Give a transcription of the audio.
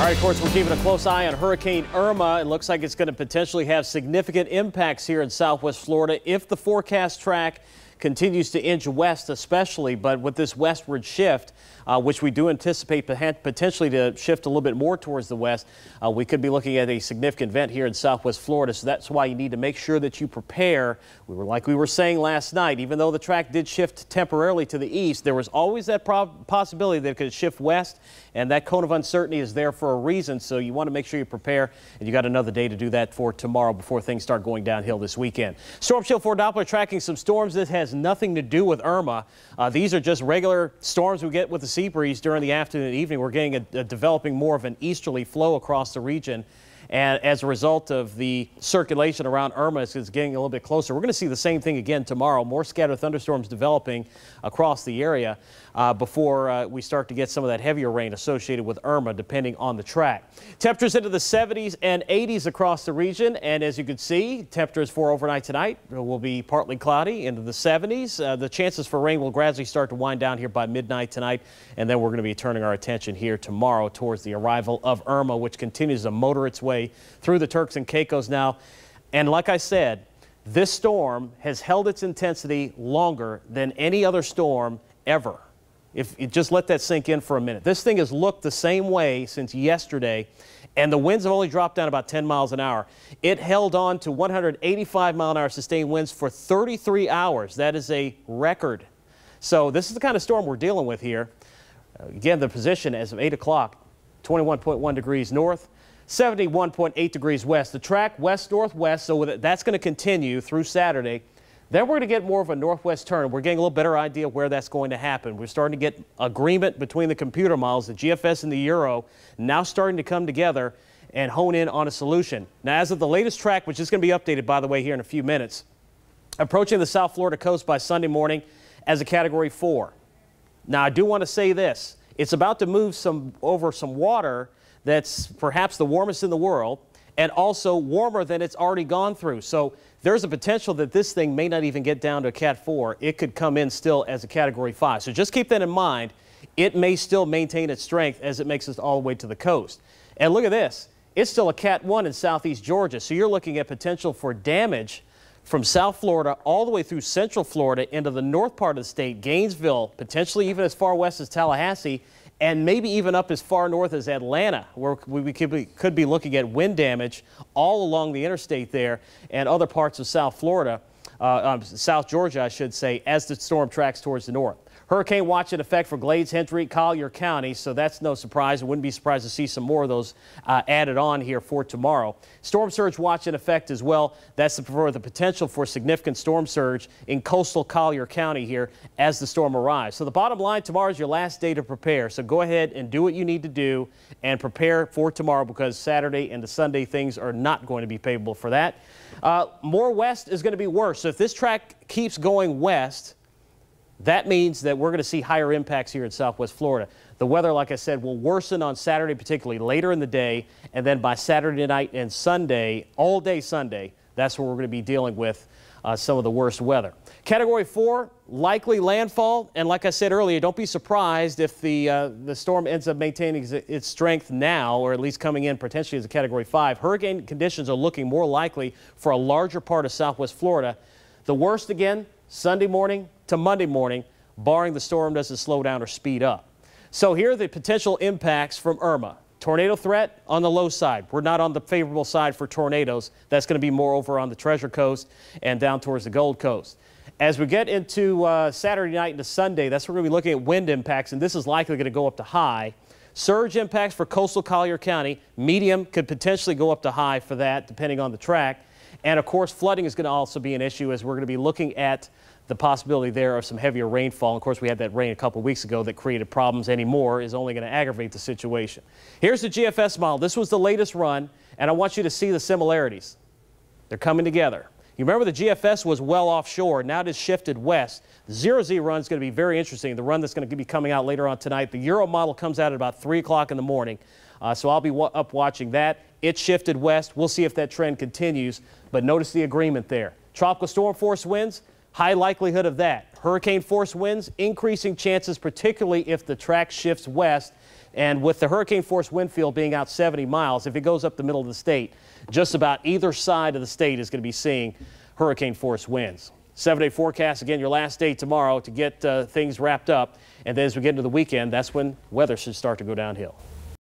All right, of course, we're keeping a close eye on Hurricane Irma. It looks like it's going to potentially have significant impacts here in southwest Florida if the forecast track continues to inch west especially, but with this westward shift, which we do anticipate potentially to shift a little bit more towards the west, we could be looking at a significant event here in southwest Florida. So that's why you need to make sure that you prepare. Like we were saying last night, even though the track did shift temporarily to the east, there was always that possibility that it could shift west, and that cone of uncertainty is there for a reason. So you want to make sure you prepare, and you got another day to do that for tomorrow before things start going downhill this weekend. Storm Shield 4 Doppler tracking some storms. This has nothing to do with Irma. These are just regular storms we get with the sea breeze during the afternoon and evening. We're getting developing more of an easterly flow across the region. And as a result of the circulation around Irma is getting a little bit closer. We're going to see the same thing again tomorrow. More scattered thunderstorms developing across the area before we start to get some of that heavier rain associated with Irma, depending on the track. Temperatures into the 70s and 80s across the region. And as you can see, temperatures for overnight tonight will be partly cloudy into the 70s. The chances for rain will gradually start to wind down here by midnight tonight. And then we're going to be turning our attention here tomorrow towards the arrival of Irma, which continues to motor its way through the Turks and Caicos now. And like I said, this storm has held its intensity longer than any other storm ever. If you just let that sink in for a minute. This thing has looked the same way since yesterday, and the winds have only dropped down about 10 miles an hour. It held on to 185-mile-an-hour sustained winds for 33 hours. That is a record. So this is the kind of storm we're dealing with here. Again, the position as of 8 o'clock, 21.1 degrees north, 71.8 degrees west. The track west-northwest, so that's going to continue through Saturday. Then we're going to get more of a northwest turn. We're getting a little better idea of where that's going to happen. We're starting to get agreement between the computer models, the GFS and the Euro, now starting to come together and hone in on a solution. Now, as of the latest track, which is going to be updated, by the way, here in a few minutes, approaching the South Florida coast by Sunday morning as a Category 4. Now, I do want to say this. It's about to move over some water that's perhaps the warmest in the world, and also warmer than it's already gone through. So there's a potential that this thing may not even get down to a Cat 4. It could come in still as a Category 5. So just keep that in mind. It may still maintain its strength as it makes it all the way to the coast. And look at this. It's still a Cat 1 in southeast Georgia. So you're looking at potential for damage from South Florida all the way through central Florida into the north part of the state, Gainesville, potentially even as far west as Tallahassee, and maybe even up as far north as Atlanta, where we could be looking at wind damage all along the interstate there and other parts of South Florida, South Georgia, I should say, as the storm tracks towards the north. Hurricane watch in effect for Glades, Hendry, Collier County, so that's no surprise. I wouldn't be surprised to see some more of those added on here for tomorrow. Storm surge watch in effect as well. That's for the potential for significant storm surge in coastal Collier County here as the storm arrives. So the bottom line, tomorrow is your last day to prepare. So go ahead and do what you need to do and prepare for tomorrow, because Saturday and the Sunday things are not going to be favorable for that. More west is going to be worse. So if this track keeps going west, that means that we're going to see higher impacts here in southwest Florida. The weather, like I said, will worsen on Saturday, particularly later in the day, and then by Saturday night and Sunday, all day Sunday, that's where we're going to be dealing with some of the worst weather. Category 4, likely landfall, and like I said earlier, don't be surprised if the storm ends up maintaining its strength now, or at least coming in potentially as a Category 5. Hurricane conditions are looking more likely for a larger part of southwest Florida. The worst, again, Sunday morning to Monday morning, barring the storm doesn't slow down or speed up. So here are the potential impacts from Irma. Tornado threat on the low side. We're not on the favorable side for tornadoes. That's going to be more over on the Treasure Coast and down towards the Gold Coast. As we get into Saturday night into Sunday, that's where we're going to be looking at wind impacts, and this is likely going to go up to high. Surge impacts for coastal Collier County. Medium could potentially go up to high for that, depending on the track. And of course, flooding is going to also be an issue, as we're going to be looking at the possibility there of some heavier rainfall. Of course, we had that rain a couple weeks ago that created problems. Anymore is only going to aggravate the situation. Here's the GFS model. This was the latest run, and I want you to see the similarities. They're coming together. You remember the GFS was well offshore. Now it has shifted west. The 0Z run is going to be very interesting. The run that's going to be coming out later on tonight. The Euro model comes out at about 3 o'clock in the morning. So I'll be up watching that. It shifted west. We'll see if that trend continues. But notice the agreement there. Tropical storm force winds, high likelihood of that. hurricane force winds, increasing chances, particularly if the track shifts west. And with the hurricane force wind field being out 70 miles, if it goes up the middle of the state, just about either side of the state is going to be seeing hurricane force winds. 7-day forecast, again, your last day tomorrow to get things wrapped up. And then as we get into the weekend, that's when weather should start to go downhill.